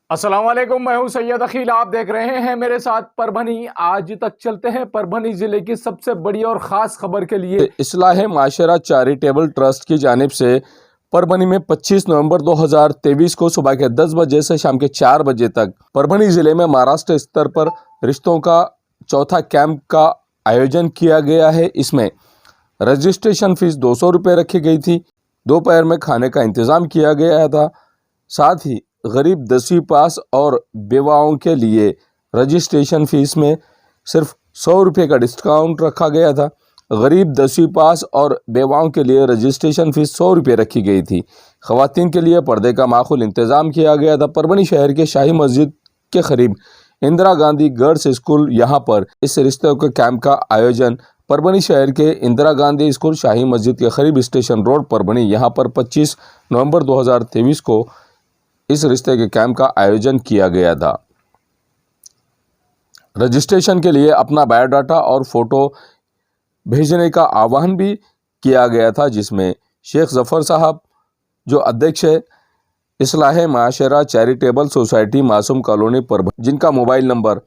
अस्सलाम वालेकुम, मैं हूं सैयद अखिल। आप देख रहे हैं मेरे साथ परभनी। आज तक चलते हैं परभनी जिले की सबसे बड़ी और खास खबर के लिए। इस्लाह माशरा चैरिटेबल ट्रस्ट की जानिब से परभनी में 25 नवंबर 2023 को सुबह के 10 बजे से शाम के 4 बजे तक परभनी जिले में महाराष्ट्र स्तर पर रिश्तों का चौथा कैंप का आयोजन किया गया है। इसमें रजिस्ट्रेशन फीस 200 रुपये रखी गई थी। दोपहर में खाने का इंतज़ाम किया गया था। साथ ही गरीब 10वीं पास और बेवाओं के लिए रजिस्ट्रेशन फीस में सिर्फ 100 रुपये का डिस्काउंट रखा गया था। गरीब 10वीं पास और बेवाओं के लिए रजिस्ट्रेशन फीस 100 रुपये रखी गई थी। ख़वातीन के लिए पर्दे का माकूल इंतज़ाम किया गया था। परभनी शहर के शाही मस्जिद के करीब इंदिरा गांधी गर्ल्स स्कूल यहाँ पर इस रिश्ते के कैंप का आयोजन परभनी शहर के इंदिरा गांधी स्कूल शाही मस्जिद के करीब स्टेशन रोड परभनी यहाँ पर 25 नवंबर 2023 को इस रिश्ते के कैंप का आयोजन किया गया था। रजिस्ट्रेशन के लिए अपना बायोडाटा और फोटो भेजने का आह्वान भी किया गया था, जिसमें शेख जफ़र साहब जो अध्यक्ष है इस्लाह माशरा चैरिटेबल सोसाइटी मासूम कॉलोनी परभनी, जिनका मोबाइल नंबर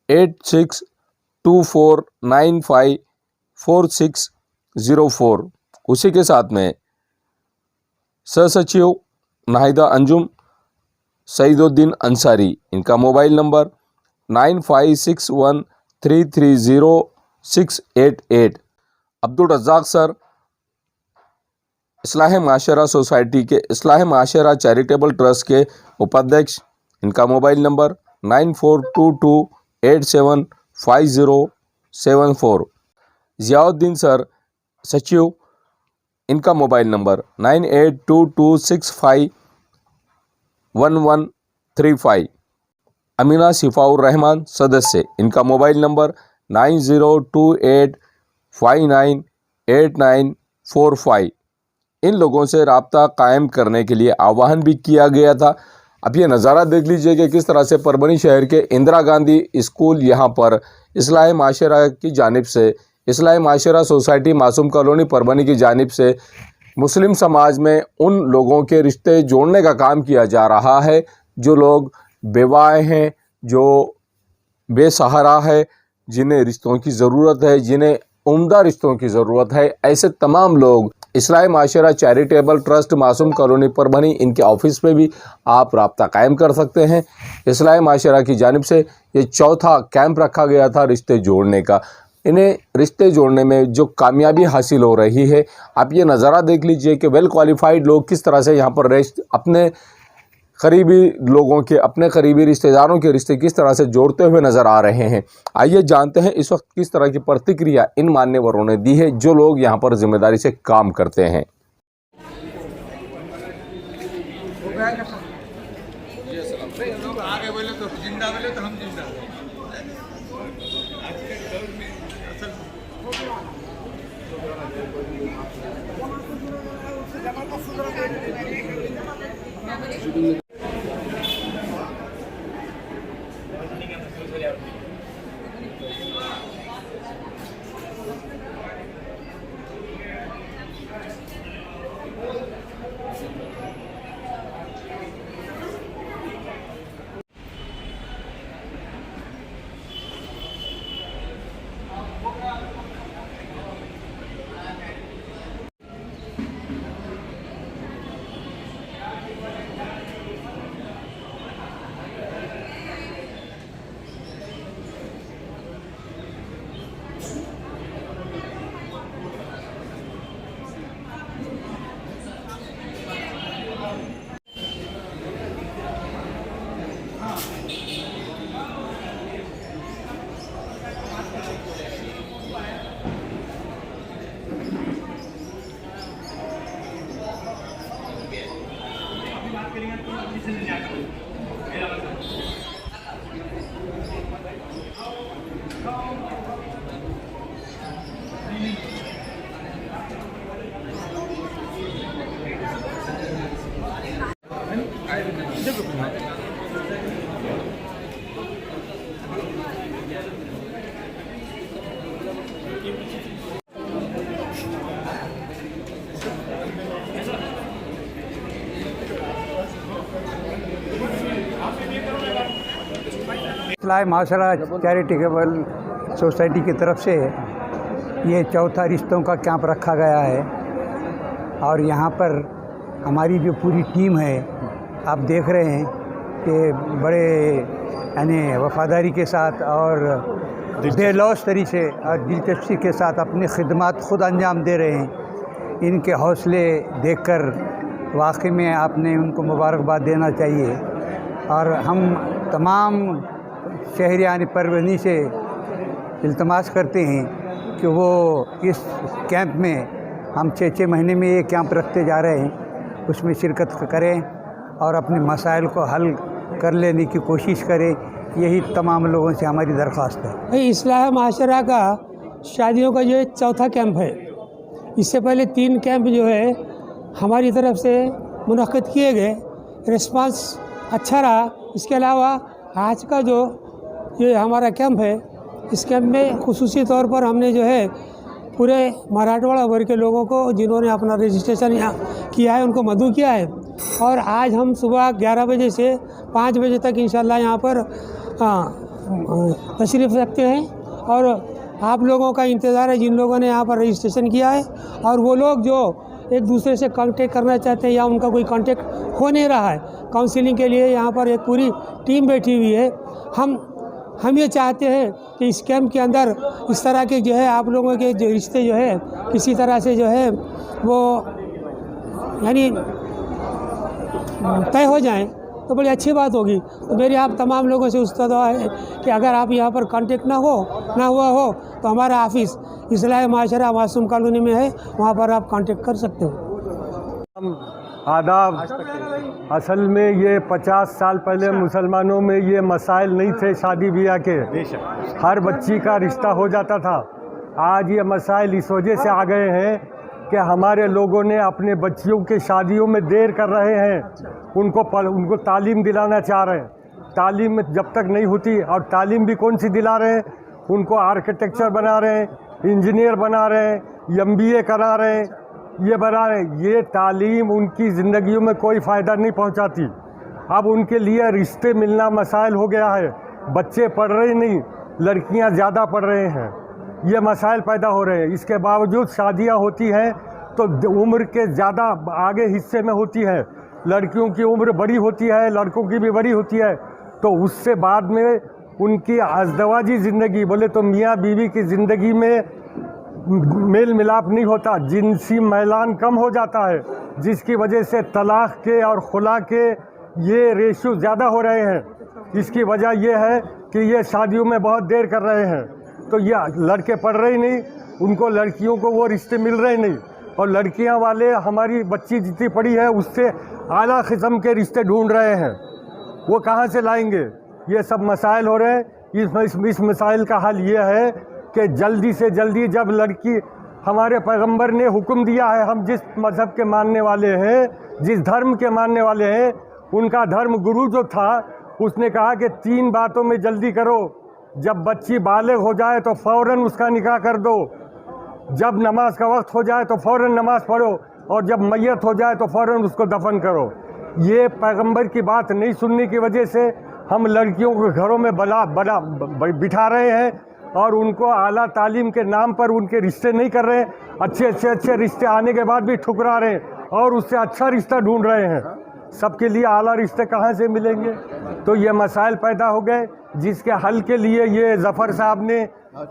8624954604, उसी के साथ में सहसचिव नाहिदा अंजुम सईदुद्दीन अंसारी, इनका mobile number 9561330688। Abdul Razzaq sir Islah Mashra society के इस्लाह माशरा चैरिटेबल ट्रस्ट के उपाध्यक्ष, इनका मोबाइल नंबर 9422875074। ज़ियाउद्दीन सर सचिव, इनका मोबाइल नंबर 9822651135। अमीना सिफाउर रहमान सदस्य, इनका मोबाइल नंबर 9028598945। इन लोगों से राब्ता कायम करने के लिए आह्वान भी किया गया था। अब ये नज़ारा देख लीजिए कि किस तरह से परभनी शहर के इंदिरा गांधी स्कूल यहाँ पर इस्लाह माशरा की जानिब से इस्लाह माशरा सोसाइटी मासूम कॉलोनी परभनी की जानिब से मुस्लिम समाज में उन लोगों के रिश्ते जोड़ने का काम किया जा रहा है जो लोग बेवाएँ हैं, जो बेसहारा है, जिन्हें रिश्तों की ज़रूरत है, जिन्हें उम्दा रिश्तों की ज़रूरत है। ऐसे तमाम लोग इस्लाह माशरा चैरिटेबल ट्रस्ट मासूम कॉलोनी परभनी, इनके ऑफिस पे भी आप राब्ता कायम कर सकते हैं। इस्लाह माशरा की जानिब से ये चौथा कैंप रखा गया था रिश्ते जोड़ने का। इन्हें रिश्ते जोड़ने में जो कामयाबी हासिल हो रही है, आप ये नज़ारा देख लीजिए कि वेल क्वालिफाइड लोग किस तरह से यहाँ पर अपने करीबी लोगों के, अपने करीबी रिश्तेदारों के रिश्ते किस तरह से जोड़ते हुए नज़र आ रहे हैं। आइए जानते हैं इस वक्त किस तरह की प्रतिक्रिया इन मान्यवरों ने दी है जो लोग यहाँ पर जिम्मेदारी से काम करते हैं। इस्लाह माशरा चैरिटेबल सोसाइटी की तरफ से ये चौथा रिश्तों का कैंप रखा गया है और यहाँ पर हमारी जो पूरी टीम है आप देख रहे हैं कि बड़े यानी वफादारी के साथ और बेलौस तरीके से और दिलचस्पी के साथ अपनी खिदमत खुद अंजाम दे रहे हैं। इनके हौसले देखकर वाकई में आपने उनको मुबारकबाद देना चाहिए और हम तमाम शहरियान परवनी से इल्तमास करते हैं कि वो इस कैंप में हम 6 महीने में ये कैंप रखते जा रहे हैं उसमें शिरकत करें और अपने मसाइल को हल कर लेने की कोशिश करें। यही तमाम लोगों से हमारी दरख्वास्त है। इस्लाह माशरा का शादियों का जो चौथा कैंप है, इससे पहले 3 कैंप जो है हमारी तरफ से मुनक़्क़िद किए गए, रिस्पांस अच्छा रहा। इसके अलावा आज का जो ये हमारा कैंप है, इस कैंप में खुसूसी तौर पर हमने जो है पूरे मराठवाड़ा वर्ग के लोगों को जिन्होंने अपना रजिस्ट्रेशन यहाँ किया है उनको मदऊ किया है और आज हम सुबह 11 बजे से 5 बजे तक इंशाल्लाह यहाँ पर तशरीफ़ रखते हैं और आप लोगों का इंतज़ार है जिन लोगों ने यहाँ पर रजिस्ट्रेशन किया है और वो लोग जो एक दूसरे से कांटेक्ट करना चाहते हैं या उनका कोई कांटेक्ट हो नहीं रहा है, काउंसलिंग के लिए यहाँ पर एक पूरी टीम बैठी हुई है। हम ये चाहते हैं कि इस कैंप के अंदर इस तरह के जो है आप लोगों के जो रिश्ते जो है किसी तरह से जो है वो यानी तय हो जाएं तो बड़ी अच्छी बात होगी। तो मेरी आप तमाम लोगों से उस दुआ है कि अगर आप यहाँ पर कांटेक्ट ना हुआ हो तो हमारा ऑफिस इस्लाह माशरा मासूम कॉलोनी में है, वहाँ पर आप कांटेक्ट कर सकते हो। आदाब। असल में ये 50 साल पहले मुसलमानों में ये मसाइल नहीं थे शादी ब्याह के, हर बच्ची का रिश्ता हो जाता था। आज ये मसाइल इस वजह से आ गए हैं कि हमारे लोगों ने अपने बच्चियों के शादियों में देर कर रहे हैं, उनको तालीम दिलाना चाह रहे हैं। तालीम जब तक नहीं होती, और तालीम भी कौन सी दिला रहे हैं, उनको आर्किटेक्चर बना रहे हैं, इंजीनियर बना रहे हैं, MBA करा रहे हैं, ये बना रहे हैं। ये तालीम उनकी ज़िंदगियों में कोई फ़ायदा नहीं पहुंचाती। अब उनके लिए रिश्ते मिलना मसाइल हो गया है। बच्चे पढ़ रहे नहीं, लड़कियां ज़्यादा पढ़ रहे हैं, ये मसाइल पैदा हो रहे हैं। इसके बावजूद शादियां होती हैं तो उम्र के ज़्यादा आगे हिस्से में होती है। लड़कियों की उम्र बड़ी होती है, लड़कों की भी बड़ी होती है, तो उससे बाद में उनकी अज़दवाजी ज़िंदगी, बोले तो मियाँ बीवी की ज़िंदगी में मेल मिलाप नहीं होता, जिनसी मैलान कम हो जाता है, जिसकी वजह से तलाक़ के और खुला के ये रेशो ज़्यादा हो रहे हैं। इसकी वजह ये है कि ये शादियों में बहुत देर कर रहे हैं, तो ये लड़के पढ़ रहे नहीं, उनको लड़कियों को वो रिश्ते मिल रहे नहीं, और लड़कियां वाले हमारी बच्ची जितनी पढ़ी है उससे आला किस्म के रिश्ते ढूंढ रहे हैं। वो कहाँ से लाएंगे? ये सब मसाइल हो रहे हैं। इस मसाइल का हल ये है कि जल्दी से जल्दी, जब लड़की, हमारे पैगंबर ने हुक्म दिया है, हम जिस मज़हब के मानने वाले हैं, जिस धर्म के मानने वाले हैं, उनका धर्म गुरु जो था उसने कहा कि 3 बातों में जल्दी करो। जब बच्ची बालिग हो जाए तो फ़ौरन उसका निकाह कर दो, जब नमाज का वक्त हो जाए तो फ़ौरन नमाज पढ़ो, और जब मैयत हो जाए तो फ़ौरन उसको दफन करो। ये पैगंबर की बात नहीं सुनने की वजह से हम लड़कियों को घरों में बिठा रहे हैं और उनको आला तालीम के नाम पर उनके रिश्ते नहीं कर रहे हैं। अच्छे रिश्ते आने के बाद भी ठुकरा रहे हैं और उससे अच्छा रिश्ता ढूंढ रहे हैं। सबके लिए आला रिश्ते कहाँ से मिलेंगे? तो ये मसाइल पैदा हो गए, जिसके हल के लिए ये ज़फ़र साहब ने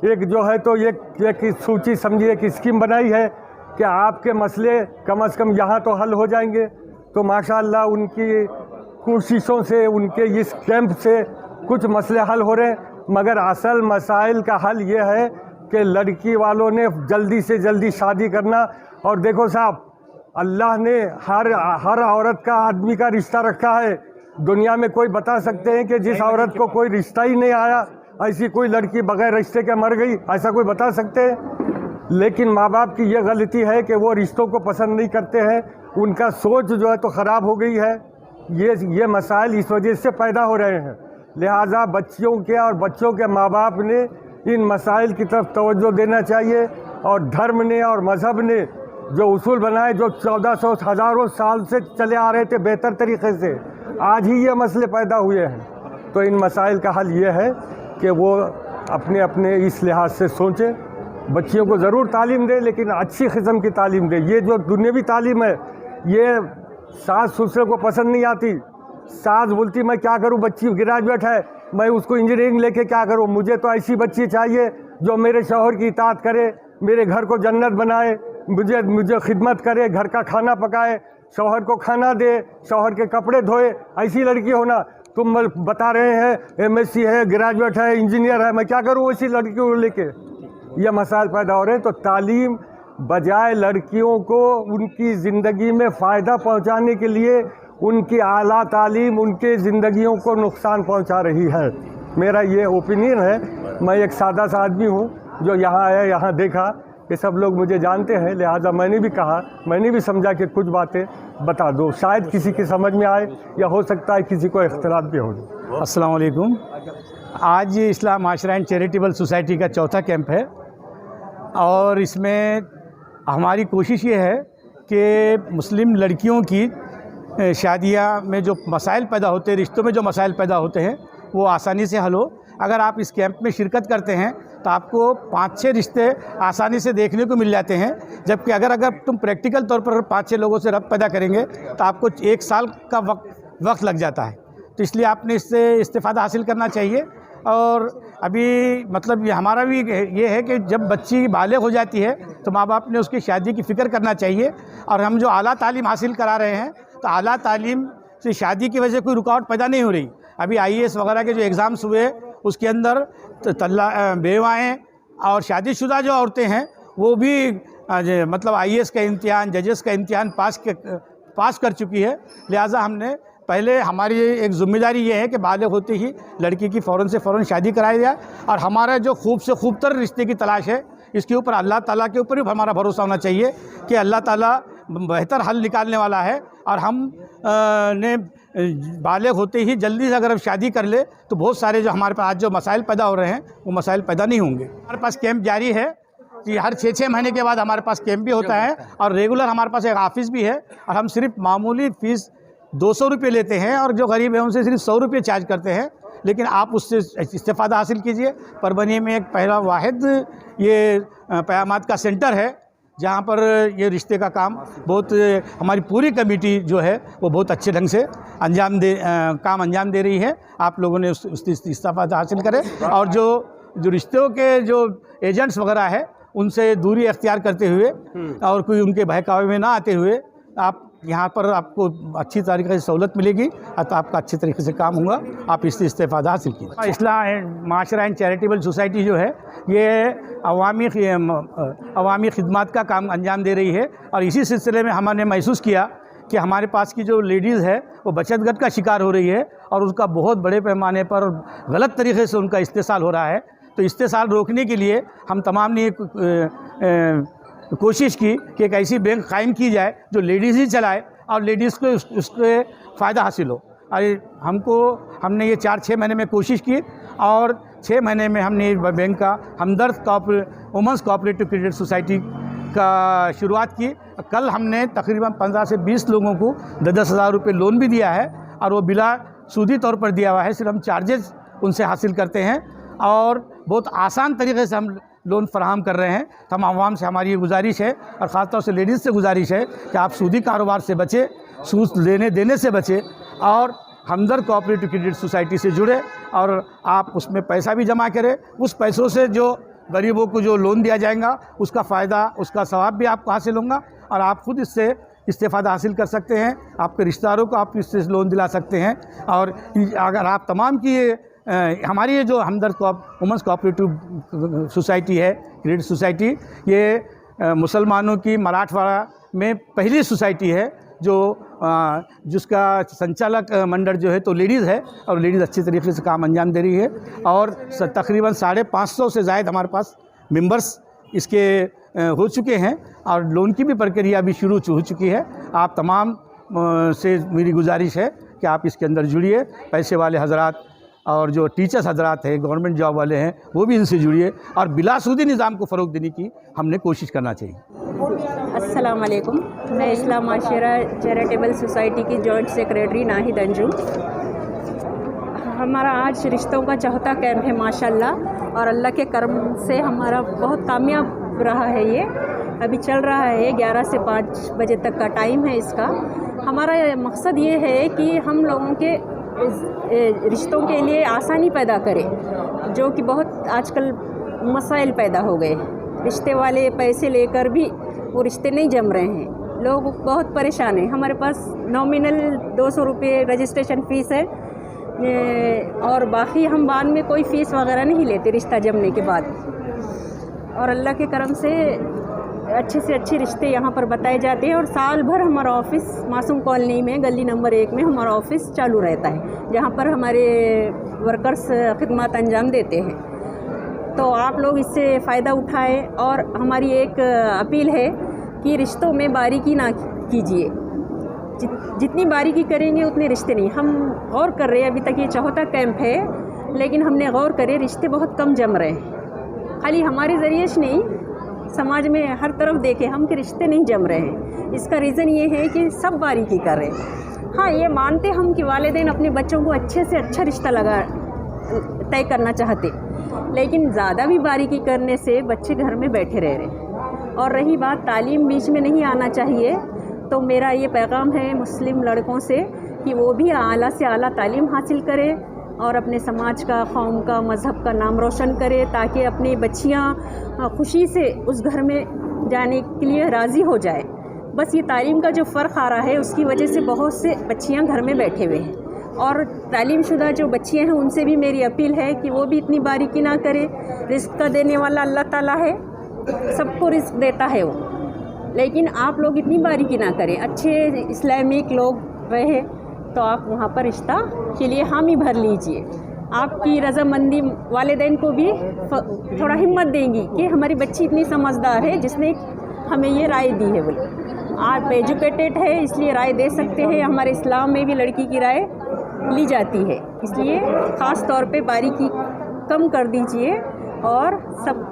एक जो है तो एक सूची समझिए, एक स्कीम बनाई है कि आपके मसले कम से कम यहाँ तो हल हो जाएंगे। तो माशाअल्लाह उनकी कोशिशों से, उनके इस कैंप से कुछ मसले हल हो रहे हैं, मगर असल मसाइल का हल ये है कि लड़की वालों ने जल्दी से जल्दी शादी करना। और देखो साहब, अल्लाह ने हर औरत का, आदमी का रिश्ता रखा है। दुनिया में कोई बता सकते हैं कि जिस औरत को कोई रिश्ता ही नहीं आया, ऐसी कोई लड़की बगैर रिश्ते के मर गई? ऐसा कोई बता सकते हैं? लेकिन माँ बाप की यह गलती है कि वो रिश्तों को पसंद नहीं करते हैं, उनका सोच जो है तो ख़राब हो गई है। ये मसाइल इस वजह से पैदा हो रहे हैं। लिहाजा बच्चियों के और बच्चों के माँ बाप ने इन मसाइल की तरफ तवज्जो देना चाहिए, और धर्म ने और मज़हब ने जो उसूल बनाए, जो 1400 हज़ारों साल से चले आ रहे थे बेहतर तरीके से, आज ही ये मसले पैदा हुए हैं। तो इन मसाइल का हल ये है कि वो अपने अपने इस लिहाज से सोचें, बच्चियों को ज़रूर तालीम दे, लेकिन अच्छी किस्म की तालीम दे। ये जो दुनियावी तालीम है, ये सास ससुर को पसंद नहीं आती। सास बोलती मैं क्या करूं, बच्ची ग्रेजुएट है, मैं उसको इंजीनियरिंग लेके क्या करूं, मुझे तो ऐसी बच्ची चाहिए जो मेरे शौहर की इताअत करे, मेरे घर को जन्नत बनाए, मुझे खिदमत करे, घर का खाना पकाए, शौहर को खाना दे, शौहर के कपड़े धोए, ऐसी लड़की होना। तुम बता रहे हैं एमएससी है, ग्रेजुएट है, इंजीनियर है, मैं क्या करूं ऐसी लड़कियों को लेके। यह मसाइल पैदा हो रहे हैं। तो तालीम बजाय लड़कियों को उनकी ज़िंदगी में फ़ायदा पहुंचाने के लिए उनकी आला तालीम उनके ज़िंदगियों को नुकसान पहुंचा रही है। मेरा ये ओपिनियन है। मैं एक सादा सा आदमी हूँ जो यहाँ आया, यहाँ देखा, ये सब लोग मुझे जानते हैं, लिहाजा मैंने भी कहा, मैंने भी समझा कि कुछ बातें बता दो, शायद किसी की समझ में आए, या हो सकता है किसी को इख्तिलाफ भी हो जाए। अस्सलाम वालेकुम। आज इस्लाम माशरा एंड चैरिटेबल सोसाइटी का चौथा कैंप है और इसमें हमारी कोशिश ये है कि मुस्लिम लड़कियों की शादियाँ में जो मसाइल पैदा होते हैं, रिश्तों में जो मसाइल पैदा होते हैं, वो आसानी से हल हो। अगर आप इस कैंप में शिरकत करते हैं तो आपको 5-6 रिश्ते आसानी से देखने को मिल जाते हैं, जबकि अगर तुम प्रैक्टिकल तौर पर 5-6 लोगों से रब्त पैदा करेंगे तो आपको 1 साल का वक्त लग जाता है। तो इसलिए आपने इससे इस्तिफ़ादा हासिल करना चाहिए। और अभी मतलब हमारा भी ये है कि जब बच्ची बालिग हो जाती है तो माँ बाप ने उसकी शादी की फ़िक्र करना चाहिए। और हम जो आला तालीम हासिल करा रहे हैं, तो आला तालीम से शादी की वजह से कोई रुकावट पैदा नहीं हो रही। अभी IAS वगैरह के जो एग्ज़ाम्स हुए उसके अंदर बेवाएँ और शादीशुदा जो औरतें हैं वो भी मतलब IAS का इम्तिहान, जजेस का इम्तिहान पास कर चुकी है। लिहाजा हमने पहले हमारी एक ज़िम्मेदारी ये है कि बालिग होते ही लड़की की फ़ौरन से फ़ौरन शादी कराई जाए। और हमारा जो खूब से खूबतर रिश्ते की तलाश है, इसके ऊपर अल्लाह ताला के ऊपर भी हमारा भरोसा होना चाहिए कि अल्लाह ताला बेहतर हल निकालने वाला है। और हम ने बालिग होते ही जल्दी से अगर हम शादी कर ले तो बहुत सारे जो हमारे पास आज जो मसाइल पैदा हो रहे हैं वो मसाइल पैदा नहीं होंगे। हमारे पास कैंप जारी है कि हर 6-6 महीने के बाद हमारे पास कैंप भी होता है और रेगुलर हमारे पास एक ऑफिस भी है। और हम सिर्फ मामूली फ़ीस 200 रुपये लेते हैं और जो गरीब है उनसे सिर्फ 100 रुपये चार्ज करते हैं। लेकिन आप उससे इस्तिफ़ादा हासिल कीजिए। परभनी में एक पहला वाहिद ये क़यामत का सेंटर है जहाँ पर ये रिश्ते का काम बहुत हमारी पूरी कमेटी जो है वो बहुत अच्छे ढंग से काम अंजाम दे रही है। आप लोगों ने उससे इस्तिफ़ादा हासिल करें और जो रिश्तों के जो एजेंट्स वगैरह है उनसे दूरी अख्तियार करते हुए और कोई उनके बहकावे में ना आते हुए आप यहाँ पर आपको अच्छी तरीके से सहूलत मिलेगी तो आपका अच्छे तरीके से काम होगा। आप इससे इस्तिफ़ादा हासिल कीजिए। इस्लाम माशरा एंड चैरिटेबल सोसाइटी जो है ये अवामी खिदमत का काम अंजाम दे रही है। और इसी सिलसिले में हमने महसूस किया कि हमारे पास की जो लेडीज़ है वो बचतगट का शिकार हो रही है और उसका बहुत बड़े पैमाने पर गलत तरीके से उनका इस्तेसाल हो रहा है। तो इस्तेसाल रोकने के लिए हम तमाम ने कोशिश की कि एक ऐसी बैंक कायम की जाए जो लेडीज़ ही चलाए और लेडीज़ को उसके फ़ायदा हासिल हो। और हमने ये 4-6 महीने में कोशिश की और 6 महीने में हमने बैंक का हमदर्द वुमेंस कोऑपरेटिव क्रेडिट सोसाइटी का शुरुआत की। कल हमने तकरीबन 15 से 20 लोगों को 10-10 हज़ार रुपये लोन भी दिया है और वो बिला सूदी तौर पर दिया हुआ है। सिर्फ हम चार्जेस उनसे हासिल करते हैं और बहुत आसान तरीके से हम लोन फराहम कर रहे हैं। तो हम आवाम से हमारी ये गुजारिश है और ख़ास तौर से लेडीज़ से गुजारिश है कि आप सूदी कारोबार से बचें, सूद लेने देने से बचें और हमदर्द कोऑपरेटिव क्रेडिट सोसाइटी से जुड़े और आप उसमें पैसा भी जमा करें। उस पैसों से जो गरीबों को जो लोन दिया जाएगा उसका फ़ायदा, उसका सवाब भी आपको हासिल होगा और आप खुद इससे इस्तिफ़ादा हासिल कर सकते हैं। आपके रिश्तेदारों को आप इससे लोन दिला सकते हैं। और अगर आप तमाम की हमारी ये जो हमदर्द वुमेंस कोऑपरेटिव सोसाइटी है, क्रेडिट सोसाइटी, ये मुसलमानों की मराठवाड़ा में पहली सोसाइटी है जिसका संचालक मंडल जो है तो लेडीज़ है और लेडीज़ अच्छी तरीके से काम अंजाम दे रही है। और तकरीबन 550 से ज़ायद हमारे पास मेंबर्स इसके हो चुके हैं और लोन की भी प्रक्रिया भी शुरू हो चुकी है। आप तमाम से मेरी गुजारिश है कि आप इसके अंदर जुड़िए। पैसे वाले हजरात और जो टीचर्स हजरात हैं, गवर्नमेंट जॉब वाले हैं, वो भी इनसे जुड़िए और बिलासूदी निज़ाम को फ़रोग़ देने की हमने कोशिश करना चाहिए। अस्सलाम वालेकुम। मैं इस्लाम माशरा चैरिटेबल सोसाइटी की जॉइंट सेक्रेटरी नाहिद अंजुम। हमारा आज रिश्तों का चौथा कैंप है माशाल्लाह, और अल्लाह के करम से हमारा बहुत कामयाब रहा है। ये अभी चल रहा है, 11 से 5 बजे तक का टाइम है इसका। हमारा मकसद ये है कि हम लोगों के रिश्तों के लिए आसानी पैदा करें, जो कि बहुत आजकल मसाइल पैदा हो गए। रिश्ते वाले पैसे लेकर भी वो रिश्ते नहीं जम रहे हैं, लोग बहुत परेशान हैं। हमारे पास नॉमिनल 200 रुपये रजिस्ट्रेशन फ़ीस है, और बाकी हम बाद में कोई फ़ीस वगैरह नहीं लेते रिश्ता जमने के बाद। और अल्लाह के करम से अच्छे से अच्छे रिश्ते यहाँ पर बताए जाते हैं। और साल भर हमारा ऑफ़िस मासूम कॉलोनी में गली नंबर 1 में हमारा ऑफ़िस चालू रहता है, जहाँ पर हमारे वर्कर्स खिदमत अंजाम देते हैं। तो आप लोग इससे फ़ायदा उठाएं। और हमारी एक अपील है कि रिश्तों में बारीकी ना कीजिए, जितनी बारीकी करेंगे उतने रिश्ते नहीं। हम गौर कर रहे हैं, अभी तक ये चौथा कैंप है, लेकिन हमने गौर करे रिश्ते बहुत कम जम रहे हैं। खाली हमारे ज़रिए से नहीं, समाज में हर तरफ देखें हम कि रिश्ते नहीं जम रहे हैं। इसका रीज़न ये है कि सब बारीकी कर रहे हैं। हाँ, ये मानते हम कि वालिदैन अपने बच्चों को अच्छे से अच्छा रिश्ता तय करना चाहते, लेकिन ज़्यादा भी बारीकी करने से बच्चे घर में बैठे रह रहे। और रही बात तालीम, बीच में नहीं आना चाहिए। तो मेरा ये पैगाम है मुस्लिम लड़कों से कि वो भी आला से आला तालीम हासिल करें और अपने समाज का, कौम का, मज़हब का नाम रोशन करे, ताकि अपनी बच्चियाँ खुशी से उस घर में जाने के लिए राज़ी हो जाए। बस ये तालीम का जो फ़र्क आ रहा है, उसकी वजह से बहुत से बच्चियाँ घर में बैठे हुए हैं। और तालीमशुदा जो बच्चियाँ हैं उनसे भी मेरी अपील है कि वो भी इतनी बारीकी ना करें। रिस्क का देने वाला अल्लाह ताला है, सबको रिस्क देता है वो, लेकिन आप लोग इतनी बारीकी ना करें। अच्छे इस्लामिक लोग रहे तो आप वहाँ पर रिश्ता के लिए हामी भर लीजिए। आपकी रज़ामंदी वालिदैन को भी थोड़ा हिम्मत देंगी कि हमारी बच्ची इतनी समझदार है जिसने हमें ये राय दी है। बोले आप एजुकेटेड है इसलिए राय दे सकते हैं। हमारे इस्लाम में भी लड़की की राय ली जाती है, इसलिए ख़ास तौर पे बारीकी कम कर दीजिए और सब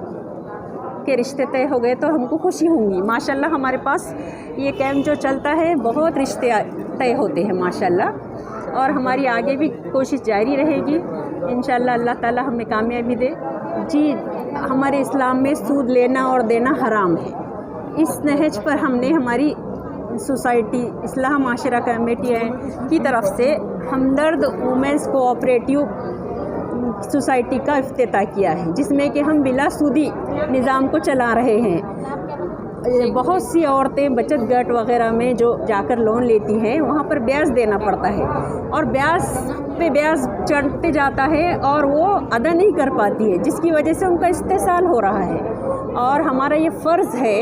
के रिश्ते तय हो गए तो हमको खुशी होंगी। माशाल्लाह हमारे पास ये कैंप जो चलता है बहुत रिश्ते तय होते हैं माशाल्लाह, और हमारी आगे भी कोशिश जारी रहेगी इंशाल्लाह। अल्लाह ताला हमें कामयाबी दे। जी, हमारे इस्लाम में सूद लेना और देना हराम है। इस नहज पर हमने हमारी सोसाइटी इस्लाह माशरा कमेटी की तरफ से हमदर्द वुमेंस कोऑपरेटिव सोसाइटी का इफ्तिताह किया है, जिसमें कि हम बिला सूदी निज़ाम को चला रहे हैं। बहुत सी औरतें बचत गट वगैरह में जो जाकर लोन लेती हैं, वहाँ पर ब्याज देना पड़ता है और ब्याज पे ब्याज चढ़ते जाता है और वो अदा नहीं कर पाती है, जिसकी वजह से उनका इस्तेसाल हो रहा है। और हमारा ये फ़र्ज़ है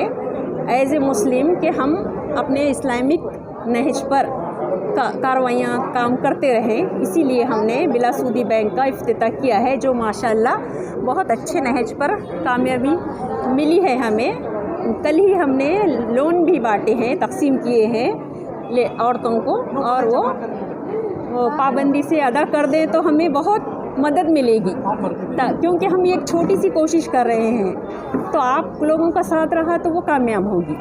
एज़ ए मुस्लिम कि हम अपने इस्लामिक नहज पर कार्रवाइयाँ काम करते रहें। इसीलिए हमने बिला सूदी बैंक का इफ्तिताह किया है, जो माशाल्लाह बहुत अच्छे नहज पर कामयाबी मिली है हमें। कल ही हमने लोन भी बांटे हैं, तकसीम किए हैं औरतों को, और वो पाबंदी से अदा कर दें तो हमें बहुत मदद मिलेगी, क्योंकि हम ये एक छोटी सी कोशिश कर रहे हैं। तो आप लोगों का साथ रहा तो वो कामयाब होगी।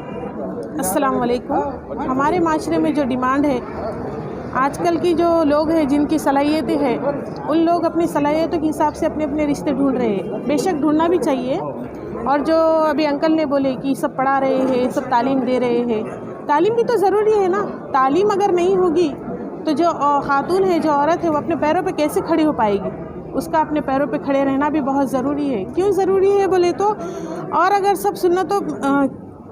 अस्सलाम वालेकुम। हमारे माशरे में जो डिमांड है, आजकल की जो लोग हैं जिनकी सलाहियतें हैं, उन लोग अपनी सलाहियतों के हिसाब से अपने अपने रिश्ते ढूंढ रहे हैं। बेशक ढूंढना भी चाहिए, और जो अभी अंकल ने बोले कि सब पढ़ा रहे हैं, सब तालीम दे रहे हैं, तालीम भी तो ज़रूरी है ना। तालीम अगर नहीं होगी तो जो खातून है, जो औरत है, वो अपने पैरों पे कैसे खड़ी हो पाएगी। उसका अपने पैरों पे खड़े रहना भी बहुत ज़रूरी है। क्यों ज़रूरी है बोले तो, और अगर सब सुनना तो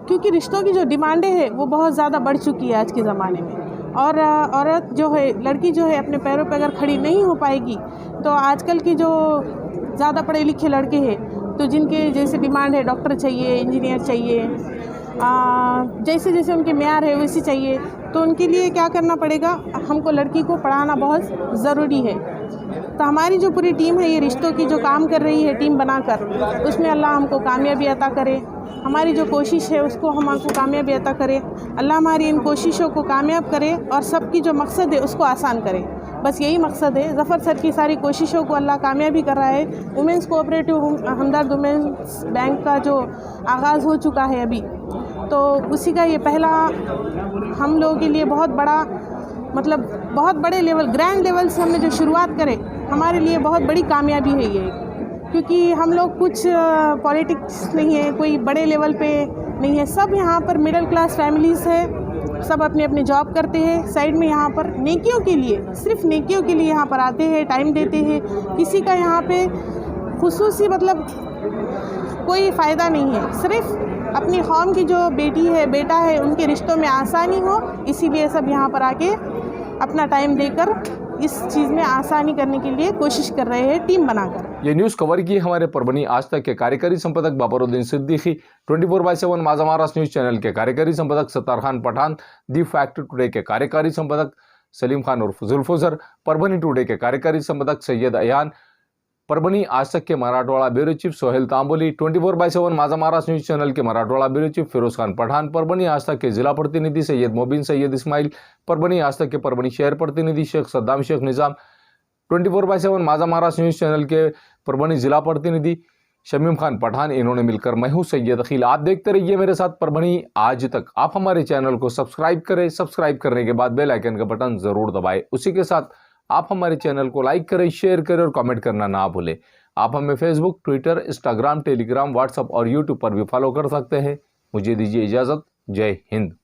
क्योंकि रिश्तों की जो डिमांडें हैं वो बहुत ज़्यादा बढ़ चुकी है आज के ज़माने में। और औरत जो है, लड़की जो है, अपने पैरों पे अगर खड़ी नहीं हो पाएगी तो आजकल की जो ज़्यादा पढ़े लिखे लड़के हैं, तो जिनके जैसे डिमांड है, डॉक्टर चाहिए, इंजीनियर चाहिए, जैसे जैसे उनके म्यार है वैसे चाहिए, तो उनके लिए क्या करना पड़ेगा, हमको लड़की को पढ़ाना बहुत ज़रूरी है। तो हमारी जो पूरी टीम है, ये रिश्तों की जो काम कर रही है टीम बनाकर, उसमें अल्लाह हमको कामयाबी अता करे। हमारी जो कोशिश है उसको हमको कामयाबी अता करे। अल्लाह हमारी इन कोशिशों को कामयाब करे और सबकी जो मकसद है उसको आसान करे। बस यही मकसद है। ज़फ़र सर की सारी कोशिशों को अल्लाह कामयाबी कर रहा है। वुमेंस कोऑपरेटिव हमदर्द वुमेंस बैंक का जो आगाज़ हो चुका है अभी, तो उसी का ये पहला हम लोगों के लिए बहुत बड़ा मतलब बहुत बड़े लेवल, ग्रैंड लेवल से हमने जो शुरुआत करे, हमारे लिए बहुत बड़ी कामयाबी है ये, क्योंकि हम लोग कुछ पॉलिटिक्स नहीं है, कोई बड़े लेवल पे नहीं है, सब यहाँ पर मिडिल क्लास फैमिलीज़ है, सब अपने अपने जॉब करते हैं साइड में, यहाँ पर नेकियों के लिए, सिर्फ नेकियों के लिए यहाँ पर आते हैं, टाइम देते हैं। किसी का यहाँ पे खुसूसी मतलब कोई फ़ायदा नहीं है, सिर्फ अपनी कौम की जो बेटी है, बेटा है, उनके रिश्तों में आसानी हो, इसीलिए सब यहाँ पर आके अपना टाइम देकर इस चीज़ में आसानी करने के लिए कोशिश कर रहे हैं, टीम बनाकर। ये न्यूज़ कवर की हमारे परभनी आज तक के कार्यकारी संपादक बाबरुद्दीन सिद्दीकी, 24/7 माझा महाराष्ट्र न्यूज़ चैनल के कार्यकारी संपादक Sattar Khan Pathan, the fact today के कार्यकारी संपादक सलीम खान उर्फ जुल्फुजर, परभनी टुडे के कार्यकारी संपादक सैयद अयान, परभनी आज तक के मराठवाड़ा ब्यूरो चीफ सोहेल तांबोली, 24/7 माझा महाराष्ट्र न्यूज़ चैनल के मराठवाड़ा ब्यूरो चीफ फिरोज खान पठान, परभनी आज तक के जिला प्रतिनिधि सैयद मोबिन सैयद इस्माइल, परभनी आज तक के परभनी शहर प्रतिनिधि शेख सद्दाम शेख निज़ाम, 24/7 माझा महाराष्ट्र न्यूज़ चैनल के परभनी जिला प्रतिनिधि शमीम खान पठान, इन्होंने मिलकर मैं हूं सैयद अखिल। आप देखते रहिए मेरे साथ परभनी आज तक। आप हमारे चैनल को सब्सक्राइब करें, सब्सक्राइब करने के बाद बेल आइकन का बटन जरूर दबाएं। उसी के साथ आप हमारे चैनल को लाइक करें, शेयर करें और कमेंट करना ना भूलें। आप हमें Facebook, Twitter, Instagram, Telegram, WhatsApp और यूट्यूब पर भी फॉलो कर सकते हैं। मुझे दीजिए इजाज़त। जय हिंद।